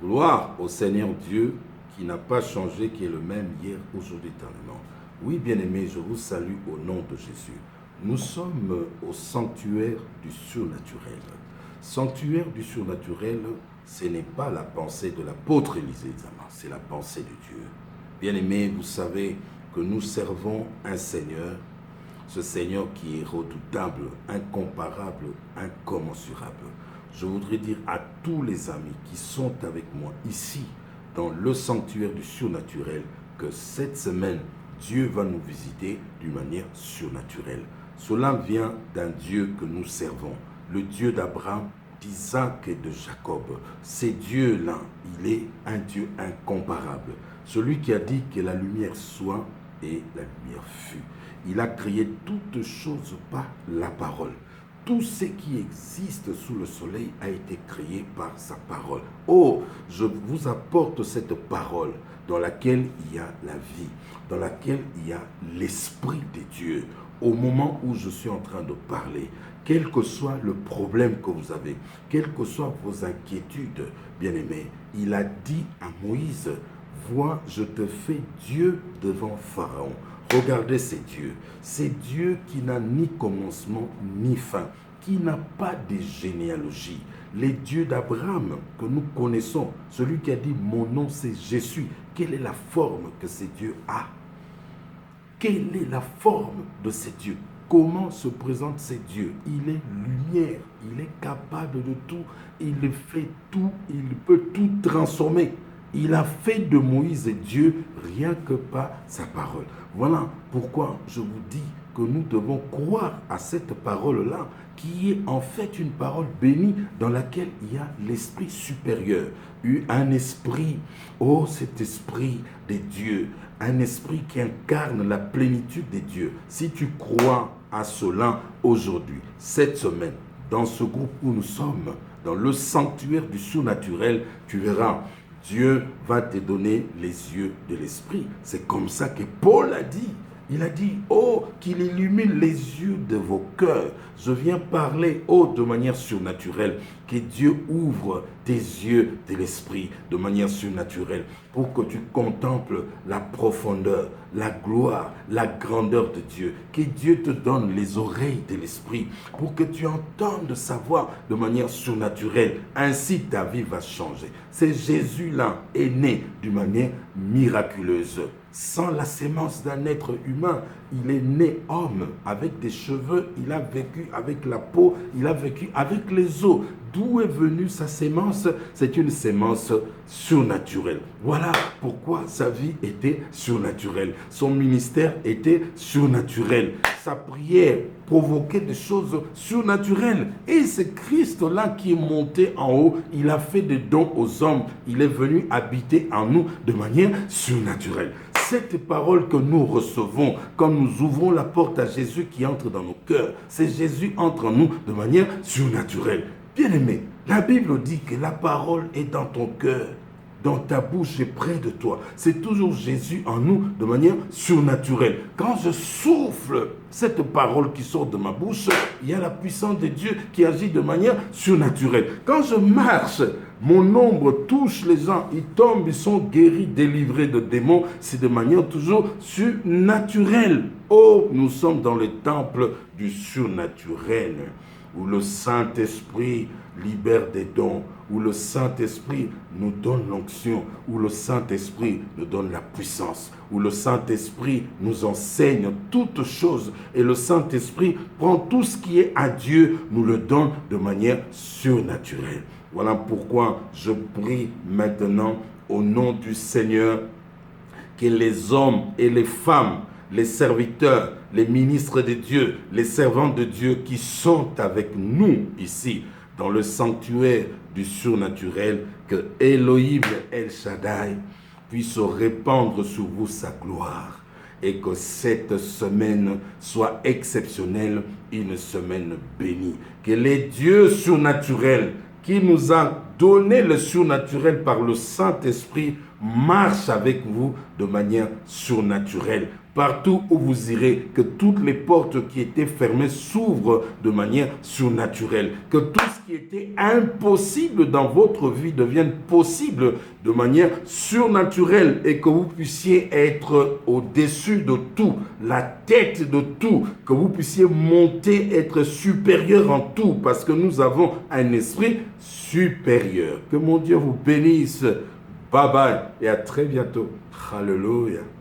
Gloire au Seigneur Dieu qui n'a pas changé, qui est le même hier, aujourd'hui, éternellement. Oui, bien-aimés, je vous salue au nom de Jésus. Nous sommes au sanctuaire du surnaturel. Sanctuaire du surnaturel, ce n'est pas la pensée de l'apôtre Élisée Zama, c'est la pensée de Dieu. Bien-aimés, vous savez que nous servons un Seigneur, ce Seigneur qui est redoutable, incomparable, incommensurable. Je voudrais dire à tous les amis qui sont avec moi ici, dans le sanctuaire du surnaturel, que cette semaine, Dieu va nous visiter d'une manière surnaturelle. Cela vient d'un Dieu que nous servons, le Dieu d'Abraham, d'Isaac et de Jacob. C'est Dieu-là, il est un Dieu incomparable. Celui qui a dit que la lumière soit et la lumière fut. Il a créé toutes choses par la parole. Tout ce qui existe sous le soleil a été créé par sa parole. Oh, je vous apporte cette parole dans laquelle il y a la vie, dans laquelle il y a l'Esprit de Dieu. Au moment où je suis en train de parler, quel que soit le problème que vous avez, quelles que soient vos inquiétudes, bien-aimés, il a dit à Moïse, « Vois, je te fais Dieu devant Pharaon. » Regardez ces dieux. C'est Dieu qui n'a ni commencement ni fin, qui n'a pas de généalogie. Les dieux d'Abraham que nous connaissons, celui qui a dit « Mon nom c'est Jésus », quelle est la forme que ces dieux a? Quelle est la forme de ces dieux? Comment se présentent ces dieux? Il est lumière, il est capable de tout, il fait tout, il peut tout transformer. Il a fait de Moïse Dieu rien que par sa parole. Voilà pourquoi je vous dis que nous devons croire à cette parole-là, qui est en fait une parole bénie dans laquelle il y a l'esprit supérieur. Un esprit, oh cet esprit des dieux, un esprit qui incarne la plénitude des dieux. Si tu crois à cela aujourd'hui, cette semaine, dans ce groupe où nous sommes, dans le sanctuaire du surnaturel, tu verras, Dieu va te donner les yeux de l'esprit. C'est comme ça que Paul a dit. Il a dit, oh, qu'il illumine les yeux de vos cœurs. Je viens parler, oh, de manière surnaturelle, que Dieu ouvre tes yeux de l'esprit de manière surnaturelle pour que tu contemples la profondeur, la gloire, la grandeur de Dieu. Que Dieu te donne les oreilles de l'esprit pour que tu entendes sa voix de manière surnaturelle. Ainsi, ta vie va changer. C'est Jésus-là est né d'une manière miraculeuse. Sans la sémence d'un être humain, il est né homme, avec des cheveux, il a vécu avec la peau, il a vécu avec les os. D'où est venue sa sémence? C'est une sémence surnaturelle. Voilà pourquoi sa vie était surnaturelle. Son ministère était surnaturel. Sa prière provoquait des choses surnaturelles. Et c'est Christ-là qui est monté en haut. Il a fait des dons aux hommes. Il est venu habiter en nous de manière surnaturelle. Cette parole que nous recevons quand nous ouvrons la porte à Jésus qui entre dans nos cœurs, c'est Jésus entre en nous de manière surnaturelle. Bien-aimé, la Bible dit que la parole est dans ton cœur, dans ta bouche et près de toi. C'est toujours Jésus en nous de manière surnaturelle. Quand je souffle cette parole qui sort de ma bouche, il y a la puissance de Dieu qui agit de manière surnaturelle. Quand je marche, mon ombre touche les gens, ils tombent, ils sont guéris, délivrés de démons. C'est de manière toujours surnaturelle. Oh, nous sommes dans le temple du surnaturel, où le Saint-Esprit libère des dons, où le Saint-Esprit nous donne l'onction, où le Saint-Esprit nous donne la puissance, où le Saint-Esprit nous enseigne toutes choses, et le Saint-Esprit prend tout ce qui est à Dieu, nous le donne de manière surnaturelle. Voilà pourquoi je prie maintenant au nom du Seigneur que les hommes et les femmes, les serviteurs, les ministres de Dieu, les servants de Dieu qui sont avec nous ici, dans le sanctuaire du surnaturel, que Elohim El Shaddai puisse répandre sur vous sa gloire et que cette semaine soit exceptionnelle, une semaine bénie. Que les dieux surnaturels qui nous a donné le surnaturel par le Saint-Esprit marche avec vous de manière surnaturelle. Partout où vous irez, que toutes les portes qui étaient fermées s'ouvrent de manière surnaturelle. Que tout ce qui était impossible dans votre vie devienne possible de manière surnaturelle et que vous puissiez être au-dessus de tout, la tête de tout, que vous puissiez monter, être supérieur en tout, parce que nous avons un esprit supérieur. Que mon Dieu vous bénisse. Bye bye et à très bientôt. Hallelujah.